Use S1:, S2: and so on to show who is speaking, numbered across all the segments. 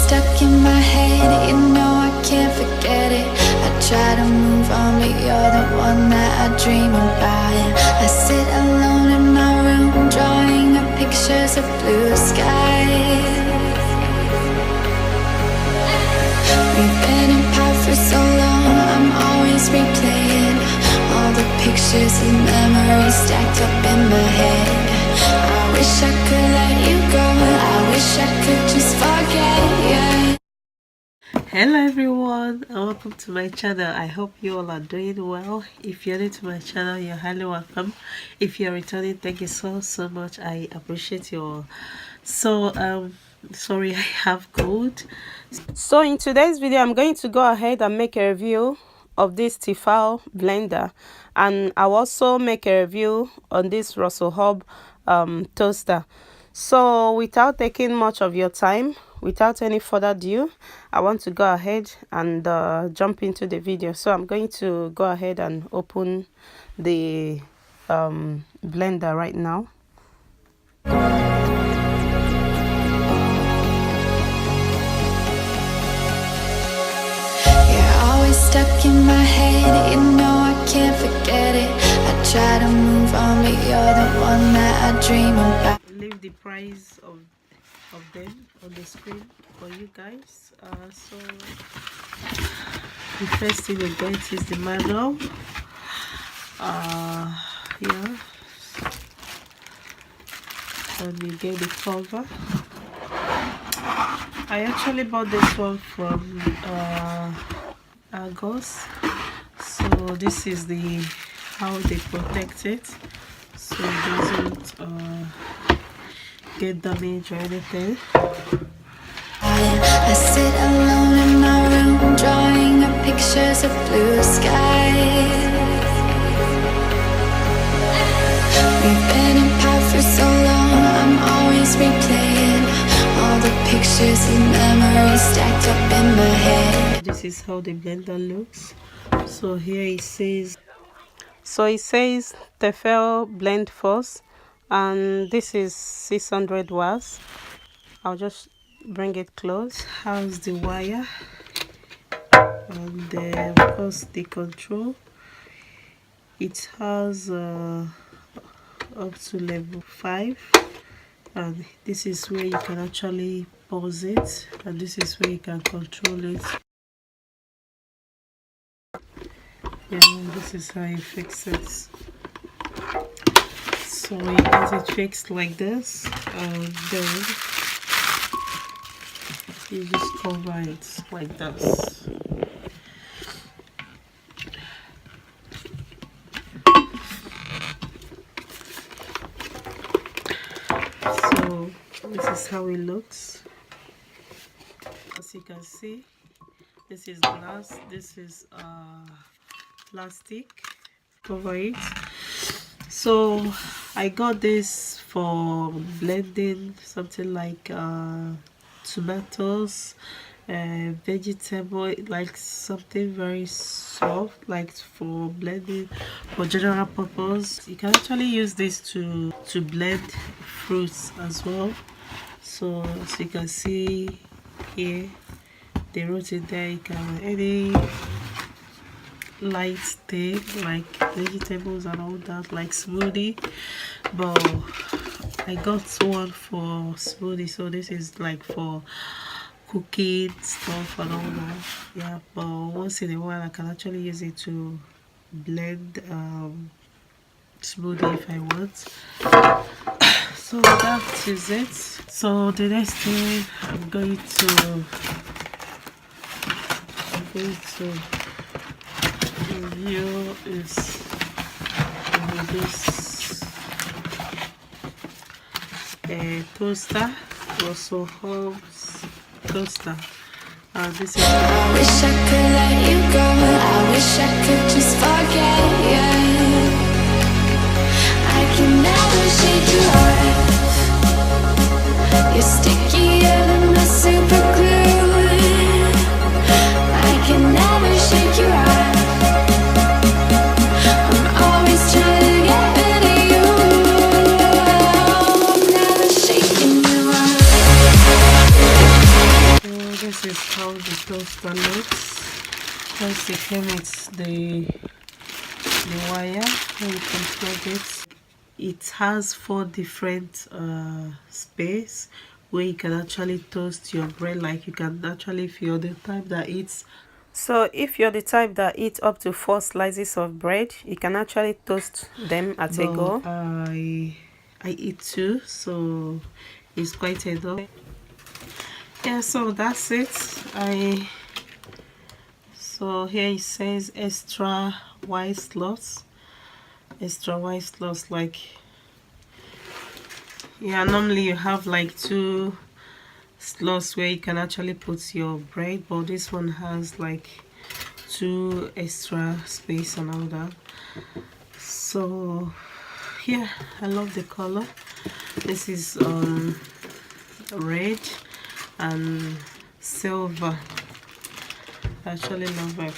S1: stuck in my head, you know I can't forget it. I try to move on, but you're the one that I dream about. I sit alone in my room, drawing up pictures of blue skies. We've been apart for so long, I'm always replaying all the pictures and memories stacked up in my head. I wish I could let you go, I wish I could just forget you.
S2: Hello everyone and welcome to my channel. I hope you all are doing well. If you're new to my channel, you're highly welcome. If you're returning, thank you so much. I appreciate you all. So sorry, I have cold. So in today's video I'm going to go ahead and make a review of this Tefal blender, and I'll also make a review on this Hobbs toaster. So without taking much of your time, without any further ado, I want to go ahead and jump into the video. So I'm going to go ahead and open the blender right now.
S1: Stuck in my head, you know I can't forget it. I try to move on, but you're the one that I dream about.
S2: Leave the price of them on the screen for you guys. So the first thing we get is the manual. Yeah, and we get the cover. I actually bought this one from Argos. So this is the how they protect it, so it doesn't get damaged or anything.
S1: I sit alone in my room, drawing up pictures of blue skies. We've been apart for so long, I'm always replaying all the pictures and memories stacked up in my head.
S2: This is how the blender looks. So here it says Tefal BlendForce, and this is 600 watts. I'll just bring it close. How's the wire, and of course the control. It has up to level 5, and this is where you can actually pause it, and this is where you can control it. Yeah, this is how you fix it. So you get it fixed like this, and then you just cover it like this. So this is how it looks. As you can see, this is glass, this is plastic. Cover it. So I got this for blending something like tomatoes, vegetable, like something very soft, like for blending for general purpose. You can actually use this to blend fruits as well. So as you can see here, they wrote it there, you can any light thing like vegetables and all that, like smoothie. But I got one for smoothie, so this is like for cooking stuff and all that. Yeah, but once in a while I can actually use it to blend smoothie if I want. So that is it. So the next thing I'm going to review is this toaster, also Hobbs toaster. This is
S1: I wish I could let you go, I wish I could just forget you. I can never shake you off. You're stickier than the super glue. I can never shake you off. I'm always trying to get rid of you. I'm never shaking you off.
S2: is how the toaster looks. First it came with the wire where you can plug it. It has 4 different space where you can actually toast your bread. Like you can actually, if you're the type that eats, so if you're the type that eats up to 4 slices of bread, you can actually toast them at a go. I eat 2, so it's quite enough. Yeah, so that's it. So here it says extra wide slots. Like, yeah, normally you have like 2 slots where you can actually put your bread, but this one has like 2 extra space and all that. So yeah, I love the color. This is red and silver. I actually love it.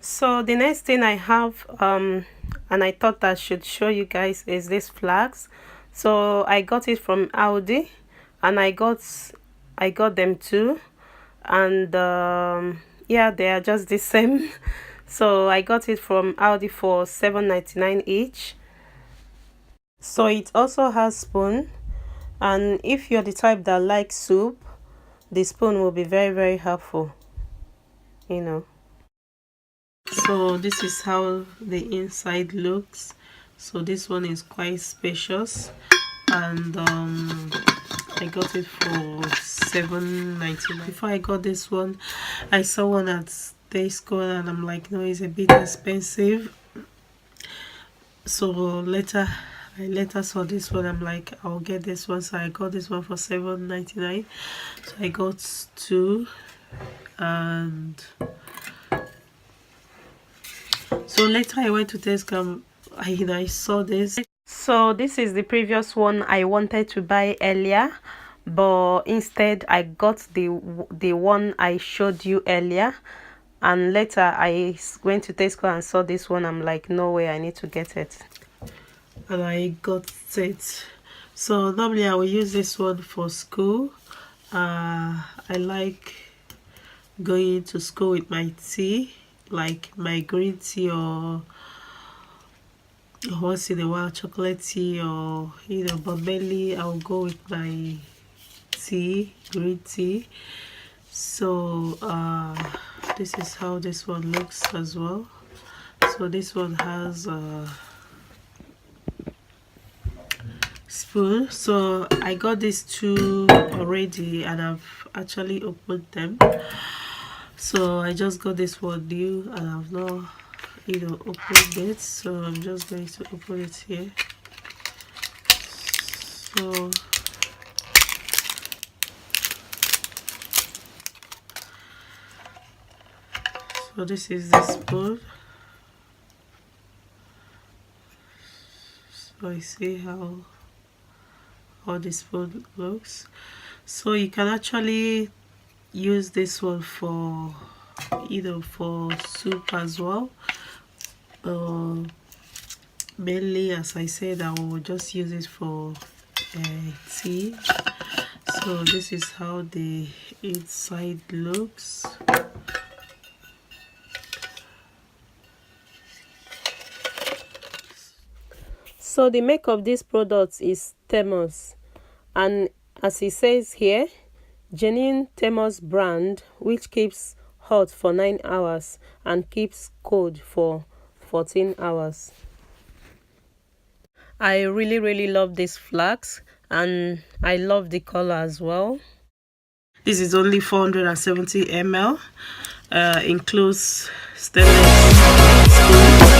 S2: So the next thing I have and I thought I should show you guys is this flask. So I got it from Aldi, and I got them too, and yeah, they are just the same. So I got it from Aldi for $7.99 each. So it also has spoon, and if you're the type that likes soup, the spoon will be very, very helpful, you know. So this is how the inside looks. So this one is quite spacious, and I got it for $7.99. Before I got this one, I saw one at Tesco and I'm like, no, it's a bit expensive. So I later saw this one. I'm like, I'll get this one. So I got this one for $7.99. So I got 2, and so later I went to Tesco. I saw this. So this is the previous one I wanted to buy earlier, but instead I got the one I showed you earlier, and later I went to Tesco and saw this one. I'm like, no way, I need to get it, and I got it. So normally I will use this one for school. I like going to school with my tea, like my green tea or once in a while chocolate tea, or you know, but mainly I'll go with my tea, green tea. So this is how this one looks as well. So this one has a spoon. So I got these 2 already, and I've actually opened them. So I just got this one new, and I've not, you know, opened it. So I'm just going to open it here. So this is the spoon. So I see how the spoon looks. So you can actually use this one for either for soup as well, mainly, as I said, I will just use it for tea. So this is how the inside looks. So the make of this product is Thermos, and as it says here, genuine Thermos brand, which keeps hot for 9 hours and keeps cold for 14 hours. I really love this flask, and I love the color as well. This is only 470 ml, includes stainless steel.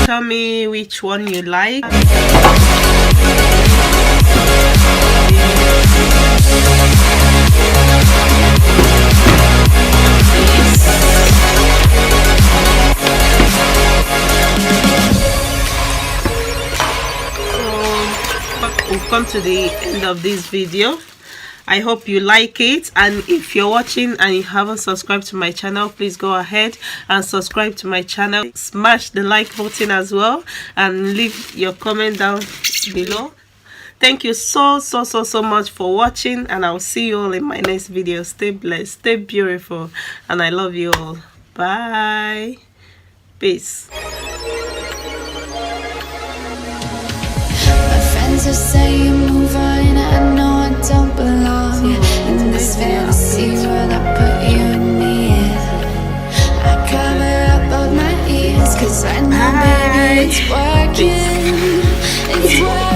S2: Tell me which one you like. we've come to the end of this video. I hope you like it, and if you're watching and you haven't subscribed to my channel, please go ahead and subscribe to my channel. Smash the like button as well and leave your comment down below. Thank you so much for watching, and I'll see you all in my next video. Stay blessed, stay beautiful, and I love you all. Bye. Peace.
S1: My friends are saying move on, I know I don't belong in this fantasy world. I put you in the air. I cover up both my ears, cause I know, baby, it's working. It's working.